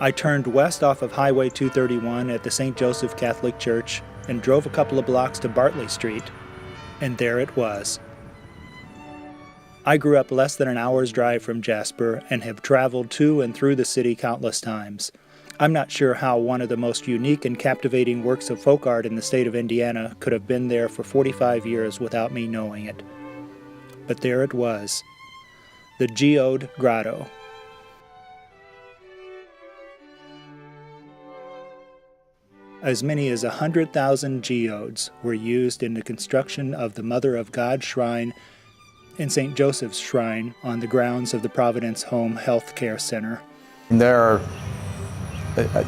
I turned west off of Highway 231 at the St. Joseph Catholic Church and drove a couple of blocks to Bartley Street, and there it was. I grew up less than an hour's drive from Jasper and have traveled to and through the city countless times. I'm not sure how one of the most unique and captivating works of folk art in the state of Indiana could have been there for 45 years without me knowing it. But there it was, the Geode Grotto. As many as 100,000 geodes were used in the construction of the Mother of God Shrine and St. Joseph's Shrine on the grounds of the Providence Home Health Care Center. There are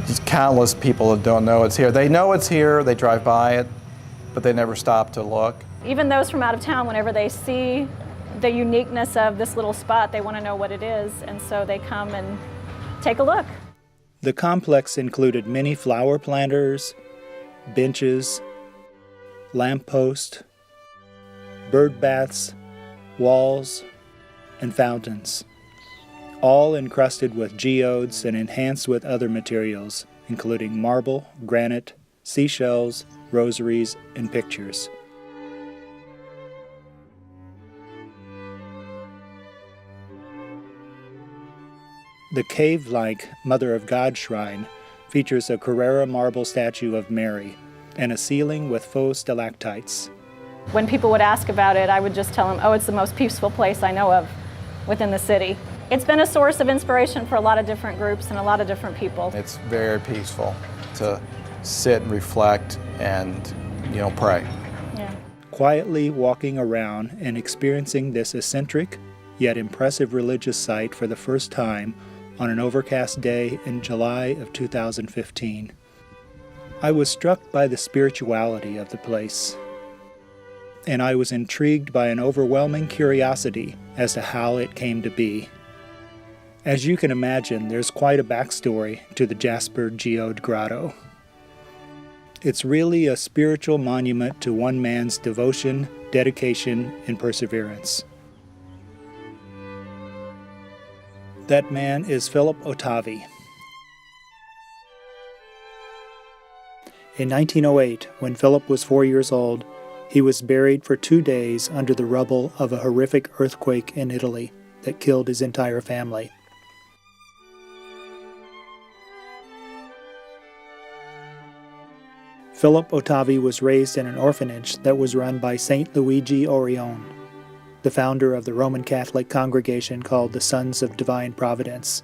just countless people that don't know it's here. They know it's here, they drive by it, but they never stop to look. Even those from out of town, whenever they see the uniqueness of this little spot, they want to know what it is, and so they come and take a look. The complex included many flower planters, benches, lampposts, bird baths, walls, and fountains, all encrusted with geodes and enhanced with other materials, including marble, granite, seashells, rosaries, and pictures. The cave-like Mother of God Shrine features a Carrara marble statue of Mary and a ceiling with faux stalactites. When people would ask about it, I would just tell them, oh, it's the most peaceful place I know of within the city. It's been a source of inspiration for a lot of different groups and a lot of different people. It's very peaceful to sit and reflect and, pray. Yeah. Quietly walking around and experiencing this eccentric yet impressive religious site for the first time on an overcast day in July of 2015. I was struck by the spirituality of the place, and I was intrigued by an overwhelming curiosity as to how it came to be. As you can imagine, there's quite a backstory to the Jasper Geode Grotto. It's really a spiritual monument to one man's devotion, dedication, and perseverance. That man is Philip Otavi. In 1908, when Philip was 4 years old, he was buried for 2 days under the rubble of a horrific earthquake in Italy that killed his entire family. Philip Otavi was raised in an orphanage that was run by Saint Luigi Orione, the founder of the Roman Catholic congregation called the Sons of Divine Providence.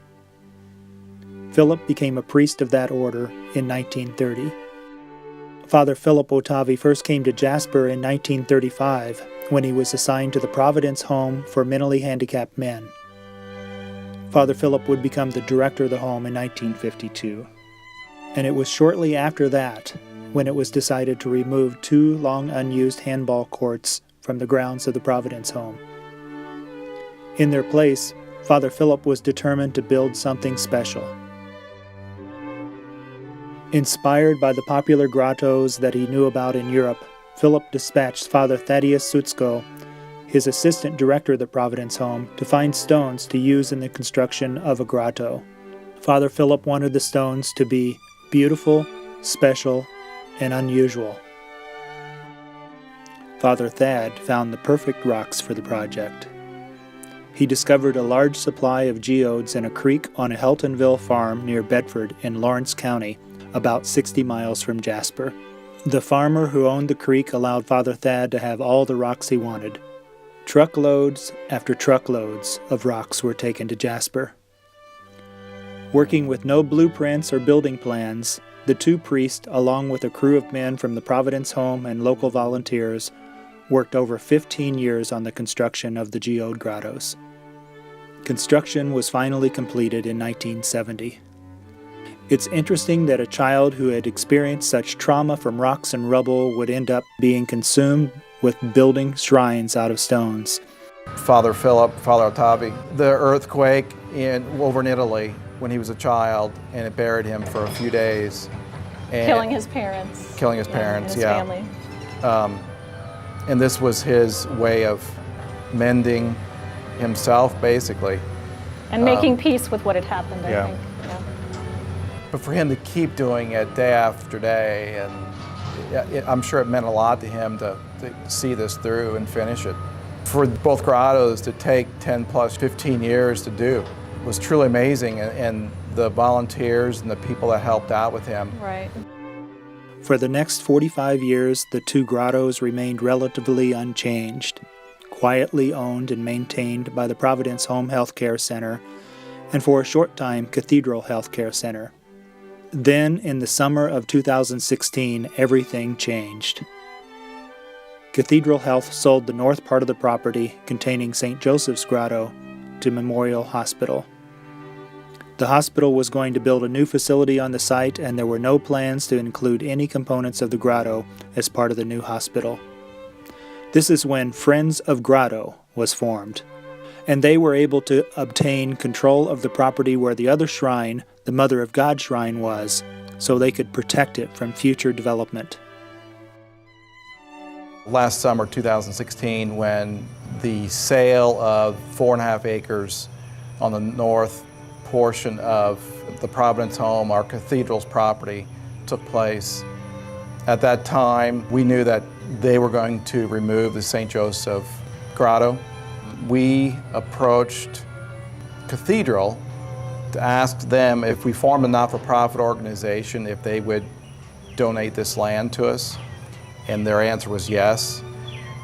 Philip became a priest of that order in 1930. Father Philip Otavi first came to Jasper in 1935 when he was assigned to the Providence Home for Mentally Handicapped Men. Father Philip would become the director of the home in 1952. And it was shortly after that when it was decided to remove 2 long unused handball courts from the grounds of the Providence Home. In their place, Father Philip was determined to build something special. Inspired by the popular grottos that he knew about in Europe, Philip dispatched Father Thaddeus Sutsko, his assistant director of the Providence Home, to find stones to use in the construction of a grotto. Father Philip wanted the stones to be beautiful, special, and unusual. Father Thad found the perfect rocks for the project. He discovered a large supply of geodes in a creek on a Heltonville farm near Bedford in Lawrence County, about 60 miles from Jasper. The farmer who owned the creek allowed Father Thad to have all the rocks he wanted. Truckloads after truckloads of rocks were taken to Jasper. Working with no blueprints or building plans, the 2 priests, along with a crew of men from the Providence Home and local volunteers, worked over 15 years on the construction of the Geode Grottos. Construction was finally completed in 1970. It's interesting that a child who had experienced such trauma from rocks and rubble would end up being consumed with building shrines out of stones. Father Philip, Father Otavi, the earthquake over in Italy when he was a child, and it buried him for a few days. Killing his parents. Killing his parents, and his family. And this was his way of mending himself, basically. And making peace with what had happened, I think. Yeah. But for him to keep doing it day after day, and I'm sure it meant a lot to him to see this through and finish it. For both grottos to take 10 plus 15 years to do was truly amazing, and the volunteers and the people that helped out with him. Right. For the next 45 years, the two grottos remained relatively unchanged, quietly owned and maintained by the Providence Home Health Care Center, and for a short time, Cathedral Health Care Center. Then, in the summer of 2016, everything changed. Cathedral Health sold the north part of the property containing St. Joseph's Grotto to Memorial Hospital. The hospital was going to build a new facility on the site, and there were no plans to include any components of the grotto as part of the new hospital. This is when Friends of Grotto was formed, and they were able to obtain control of the property where the other shrine, the Mother of God shrine, was, so they could protect it from future development. Last summer, 2016, when the sale of 4.5 acres on the north portion of the Providence Home, our cathedral's property, took place. At that time, we knew that they were going to remove the St. Joseph Grotto. We approached Cathedral to ask them if we formed a not-for-profit organization, if they would donate this land to us, and their answer was yes.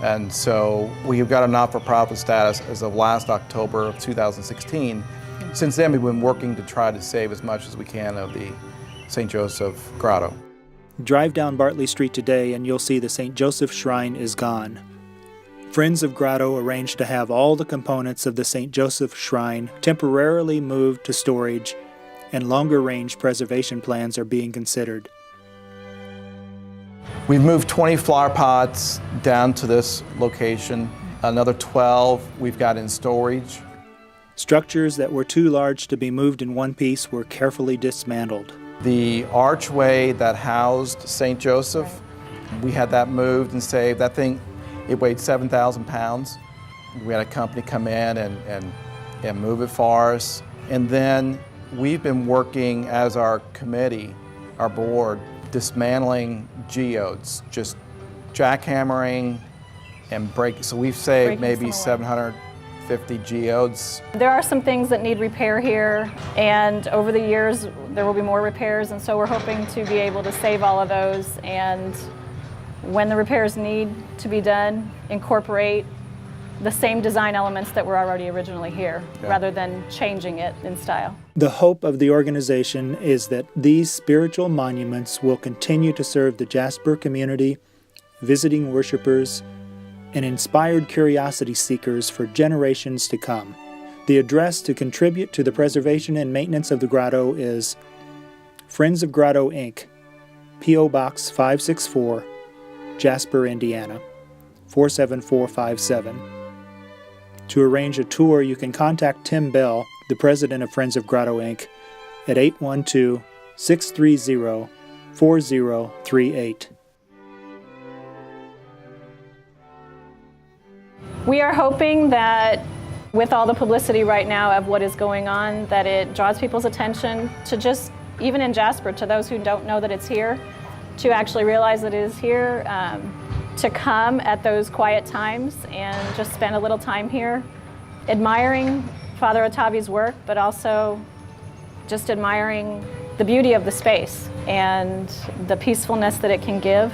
And so we've got a not-for-profit status as of last October of 2016. Since then, we've been working to try to save as much as we can of the St. Joseph Grotto. Drive down Bartley Street today and you'll see the St. Joseph Shrine is gone. Friends of Grotto arranged to have all the components of the St. Joseph Shrine temporarily moved to storage, and longer-range preservation plans are being considered. We've moved 20 flower pots down to this location. Another 12 we've got in storage. Structures that were too large to be moved in one piece were carefully dismantled. The archway that housed St. Joseph, we had that moved and saved. That thing, it weighed 7,000 pounds. We had a company come in and move it for us. And then we've been working as our committee, our board, dismantling geodes, just jackhammering and breaking. So we've saved maybe 750 geodes. There are some things that need repair here, and over the years there will be more repairs, and so we're hoping to be able to save all of those, and when the repairs need to be done, incorporate the same design elements that were already originally here, rather than changing it in style. The hope of the organization is that these spiritual monuments will continue to serve the Jasper community, visiting worshipers, and inspired curiosity seekers for generations to come. The address to contribute to the preservation and maintenance of the grotto is Friends of Grotto, Inc., P.O. Box 564, Jasper, Indiana, 47457. To arrange a tour, you can contact Tim Bell, the president of Friends of Grotto, Inc., at 812-630-4038. We are hoping that with all the publicity right now of what is going on, that it draws people's attention to just, even in Jasper, to those who don't know that it's here, to actually realize that it is here, to come at those quiet times and just spend a little time here, admiring Father Ottavi's work, but also just admiring the beauty of the space and the peacefulness that it can give.